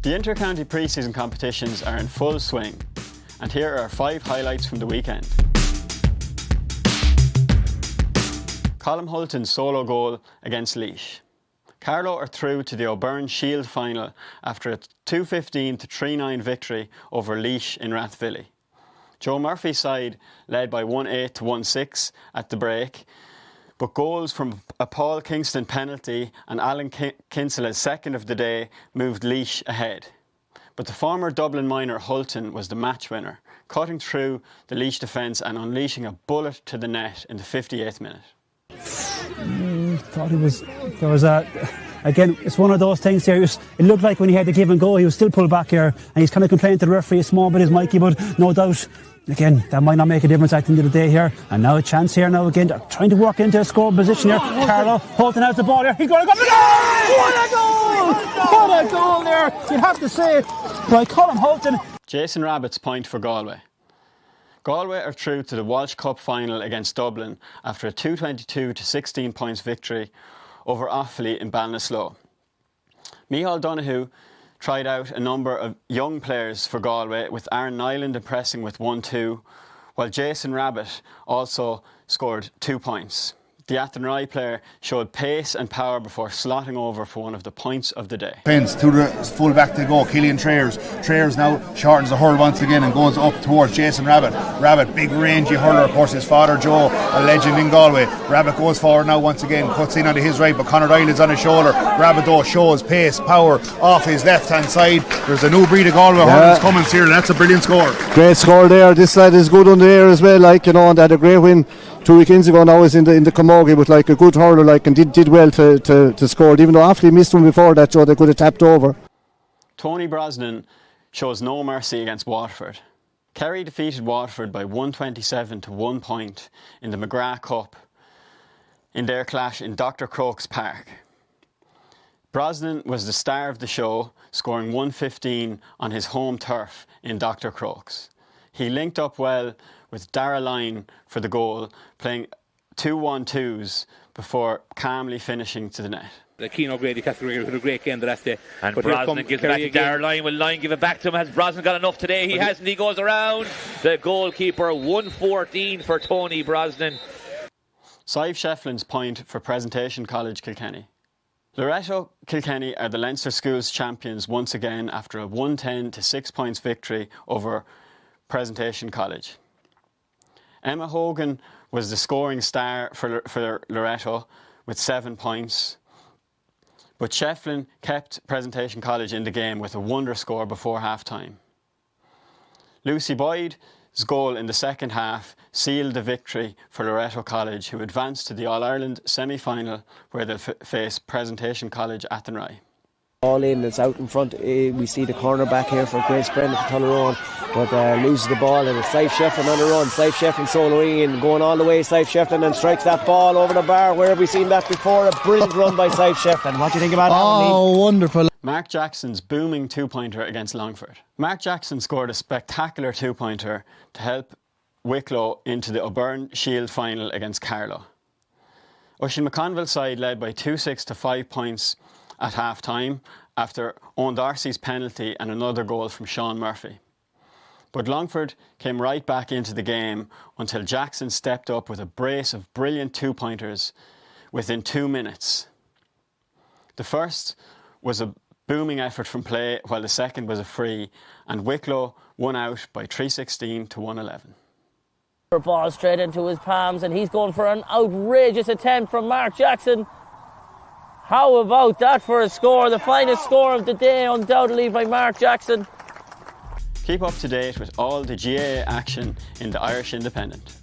The Intercounty pre-season competitions are in full swing, and here are 5 highlights from the weekend. Colm Hulton's solo goal against Laois. Carlow are through to the O'Byrne Shield final after a 2-15 to 3-9 victory over Laois in Rathvilly. Joe Murphy's side led by 1-8 to 1-6 at the break, but goals from a Paul Kingston penalty and Alan Kinsella's second of the day moved Laois ahead. But the former Dublin minor Hulton was the match winner, cutting through the Laois defence and unleashing a bullet to the net in the 58th minute. Again, it's one of those things here. It looked like when he had the give and go, he was still pulled back here, and he's kind of complaining to the referee a small bit, is Mikey, but no doubt, again, that might not make a difference at the end of the day here. And now a chance here now again, they're trying to work into a score position here. Carlow holding out the ball here. He's going to go. What a goal! What a goal there! You have to say, by Colm Hulton. Jason Rabbitt's point for Galway. Galway are through to the Walsh Cup final against Dublin after a 222 to 16 points victory over Offaly in Ballinasloe. Micheál Donoghue tried out a number of young players for Galway, with Aaron Nyland impressing with 1-2, while Jason Rabbitt also scored 2 points. The Athenry player showed pace and power before slotting over for one of the points of the day. Pence to the full back they go, Killian Trayers. Trayers now shortens the hurl once again and goes up towards Jason Rabbitt. Rabbitt, big rangy hurler, of course his father Joe, a legend in Galway. Rabbitt goes forward now once again, cuts in onto his right, but Conor Ryland's on his shoulder. Rabbitt though shows pace, power off his left hand side. There's a new breed of Galway hurlers coming, Cyril. That's a brilliant score. Great score there. This lad is good on the air as well, and they had a great win 2 weekends ago. Now is in the Camogie with a good hurler, and did well to score. Even though Offaly missed one before that, Joe, they could have tapped over. Tony Brosnan shows no mercy against Waterford. Kerry defeated Waterford by 127 to 1 point in the McGrath Cup in their clash in Dr. Croke's Park. Brosnan was the star of the show, scoring 115 on his home turf in Dr. Croke's. He linked up well with Dara Lyne for the goal, playing 2-1-2s before calmly finishing to the net. The Keane O'Grady category with a great game the last day. And Brosnan gives it back to Dara Lyne. Will Lyne give it back to him? Has Brosnan got enough today? He hasn't. He goes around. The goalkeeper, 114 for Tony Brosnan. Sadhbh Shefflin's point for Presentation College Kilkenny. Loreto Kilkenny are the Leinster Schools champions once again after a 110 to 6 points victory over Presentation College. Emma Hogan was the scoring star for Loreto with 7 points, but Shefflin kept Presentation College in the game with a wonder score before half-time. Lucy Boyd's goal in the second half sealed the victory for Loreto College, who advanced to the All-Ireland semi-final where they'll face Presentation College Athenry. All in, it's out in front. We see the corner back here for Grace Brennan for Tullaroan, but loses the ball, and it's Sadhbh Shefflin on the run. Sadhbh Shefflin soloing in, going all the way. Sadhbh Shefflin and strikes that ball over the bar. Where have we seen that before? A brilliant run by Sadhbh Shefflin. What do you think about that? Oh, wonderful. Mark Jackson's booming 2-pointer against Longford. Mark Jackson scored a spectacular 2-pointer to help Wicklow into the O'Byrne Shield final against Carlow. Oisin McConville's side led by 2-6 to 5 points at half-time after Owen Darcy's penalty and another goal from Sean Murphy. But Longford came right back into the game until Jackson stepped up with a brace of brilliant 2-pointers within 2 minutes. The first was a booming effort from play, while the second was a free, and Wicklow won out by 316 to 111. Ball straight into his palms, and he's going for an outrageous attempt from Mark Jackson. How about that for a score? The finest score of the day, undoubtedly, by Mark Jackson. Keep up to date with all the GAA action in the Irish Independent.